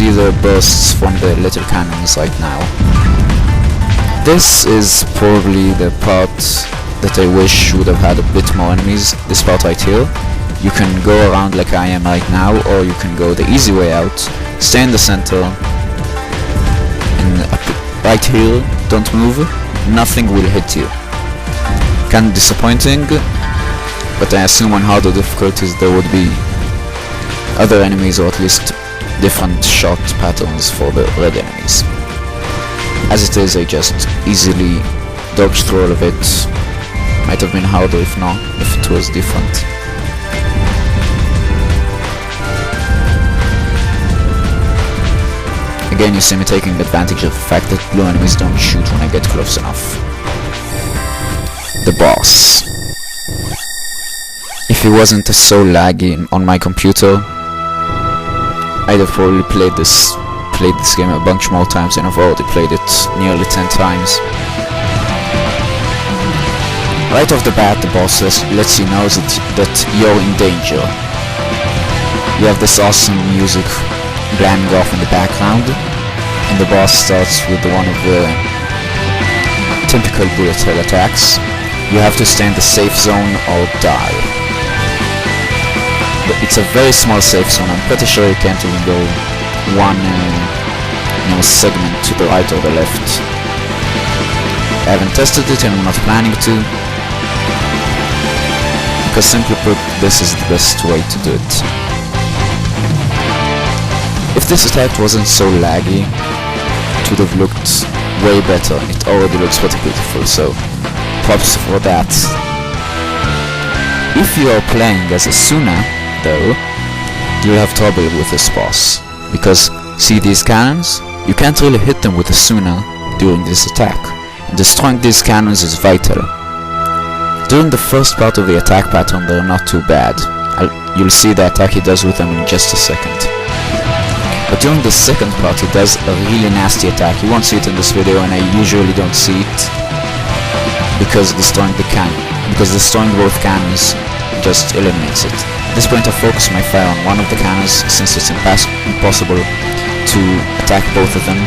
see the bursts from the little cannons right now. This is probably the part that I wish would have had a bit more enemies, this part right here. You can go around like I am right now, or you can go the easy way out, stay in the center, and right here, don't move, nothing will hit you. Kinda disappointing, but I assume on harder difficulties there would be other enemies, or at least different shot patterns for the red enemies. As it is, I just easily dodged through all of it. Might have been harder if it was different. Again, you see me taking advantage of the fact that blue enemies don't shoot when I get close enough. The boss. If it wasn't so laggy on my computer, I'd have probably played this game a bunch more times, and I've already played it nearly 10 times. Right off the bat, the boss lets you know that you're in danger. You have this awesome music blaring off in the background, and the boss starts with one of the typical bullet hell attacks. You have to stay in the safe zone or die. But it's a very small safe zone. I'm pretty sure you can't even go one segment to the right or the left. I haven't tested it and I'm not planning to, because simply put, this is the best way to do it. If this attack wasn't so laggy, it would have looked way better, and it already looks pretty beautiful, so props for that. If you are playing as a Suna, though, you'll have trouble with this boss, because see these cannons? You can't really hit them with a Suna during this attack, and destroying these cannons is vital. During the first part of the attack pattern they're not too bad. You'll see the attack he does with them in just a second. But during the second part he does a really nasty attack. You won't see it in this video, and I usually don't see it because destroying both cannons just eliminates it. At this point I focus my fire on one of the cannons since it's impossible to attack both of them,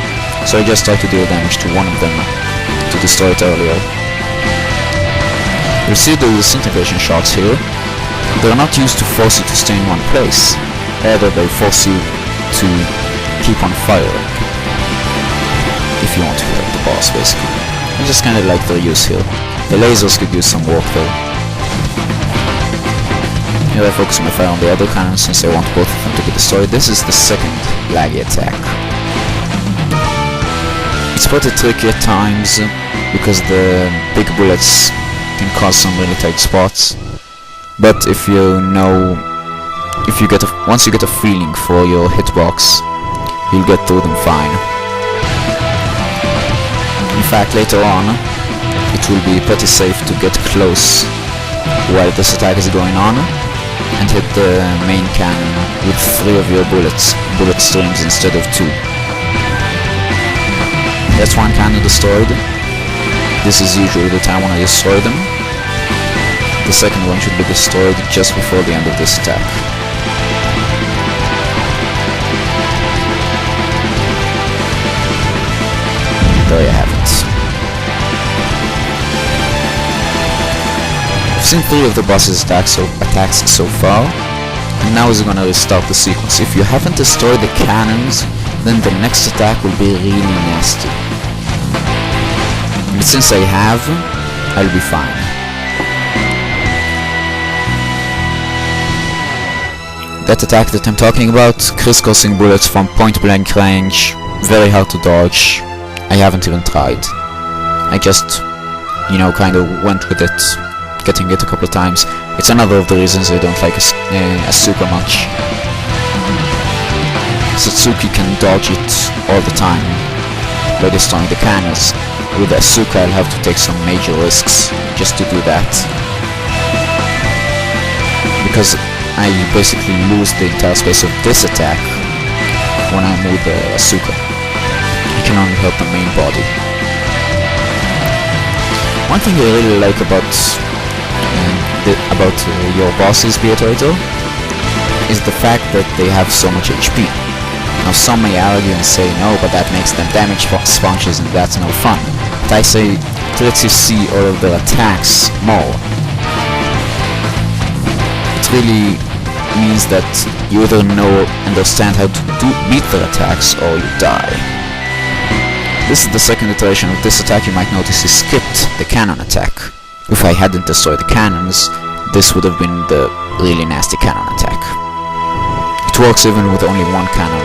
so I just try to deal damage to one of them to destroy it earlier. You'll see the disintegration shots here. They're not used to force you to stay in one place, rather they force you to keep on firing if you want to hurt the boss, basically. I just kinda like their use here. The lasers could use some work though. Here I focus my fire on the other cannon since I want both of them to be destroyed. This is the second laggy attack. It's pretty tricky at times because the big bullets can cause some really tight spots, but if you know, once you get a feeling for your hitbox, you'll get through them fine. In fact, later on, it will be pretty safe to get close while this attack is going on and hit the main cannon with 3 of your bullet streams instead of 2. That's one cannon destroyed. This is usually the time when I destroy them. The second one should be destroyed just before the end of this attack. There you have it. I've seen 3 of the boss's attacks so far, and now is gonna restart the sequence. If you haven't destroyed the cannons, then the next attack will be really nasty. But since I have, I'll be fine. That attack that I'm talking about, crisscrossing bullets from point blank range, very hard to dodge. I haven't even tried. I just, kinda went with it, getting it a couple of times. It's another of the reasons I don't like Asuka much. Satsuki can dodge it all the time by destroying the cannons. With Asuka I'll have to take some major risks just to do that, because I basically lose the entire space of this attack when I'm with Asuka. I can only hurt the main body. One thing I really like about your bosses, Beatrator, is the fact that they have so much HP. Now some may argue and say no, but that makes them damage sponges and that's no fun. But I say it lets you see all of their attacks more. It really means that you either understand how to beat their attacks or you die. This is the second iteration of this attack. You might notice he skipped the cannon attack. If I hadn't destroyed the cannons, this would have been the really nasty cannon attack. It works even with only one cannon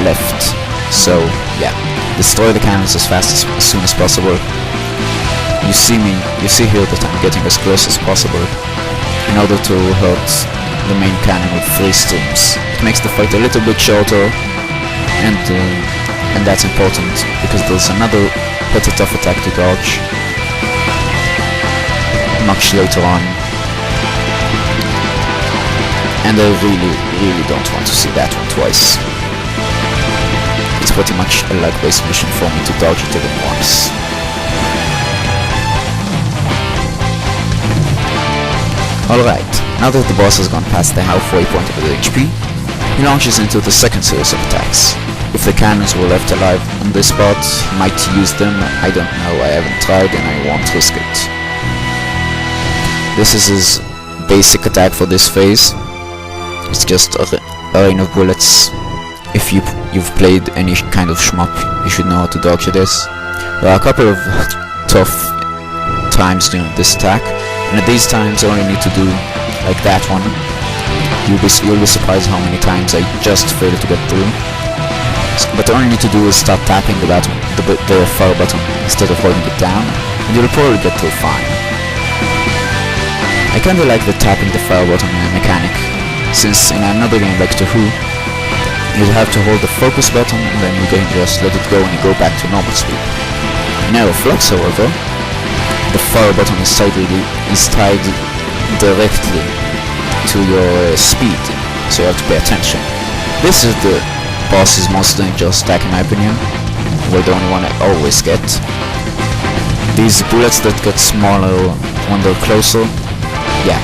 left. So yeah, destroy the cannons as soon as possible. You see here that I'm getting as close as possible in order to hurt the main cannon with 3 streams. It makes the fight a little bit shorter, and that's important because there's another pretty tough attack to dodge much later on, and I really don't want to see that one twice. It's pretty much a lag-based mission for me to dodge it even once. Alright, now that the boss has gone past the halfway point of his HP, he launches into the second series of attacks. If the cannons were left alive on this spot, he might use them. I don't know, I haven't tried and I won't risk it. This is his basic attack for this phase. It's just a rain of bullets. If you've played any kind of shmup, you should know how to dodge this. There are a couple of tough times during this attack, and at these times all you need to do, like that one, you'll be surprised how many times I just failed to get through. But all you need to do is start tapping the fire button instead of holding it down, and you'll probably get through fine. I kinda like the tapping the fire button mechanic, since in another game like To Who, you'd have to hold the focus button and then you can just let it go and you go back to normal speed. In Aero Flux, however, the fire button is tied directly to your speed, so you have to pay attention. This is the boss's most dangerous attack in my opinion, well, the only one I always get. These bullets that get smaller when they're closer, yeah,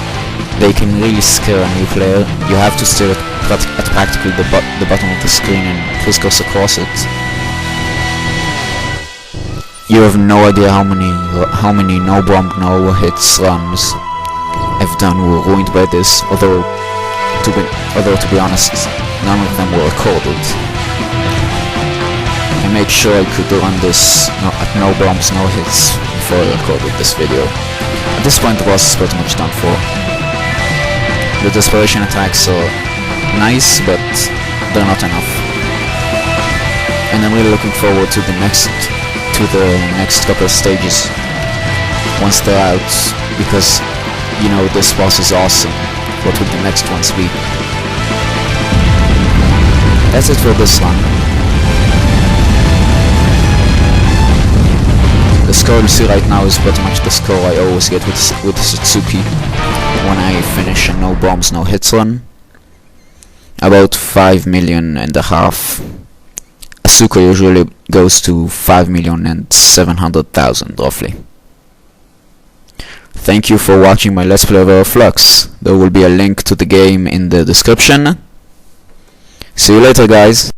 they can really scare a new player. You have to stare at practically the bottom of the screen and crisscross across it. You have no idea how many no bomb, no hits runs I've done were ruined by this, although to be honest, none of them were recorded. I made sure I could run this at no bombs, no hits before I recorded this video. At this point the boss is pretty much done for. The desperation attacks are nice, but they're not enough. And I'm really looking forward to the next couple of stages once they're out, because you know this boss is awesome. What will the next ones be? That's it for this one. The score you see right now is pretty much the score I always get with Satsuki when I finish a no bombs no hits run. About 5.5 million. Asuka usually goes to 5,700,000 roughly. Thank you for watching my Let's Play of Aero Flux. There will be a link to the game in the description. See you later, guys.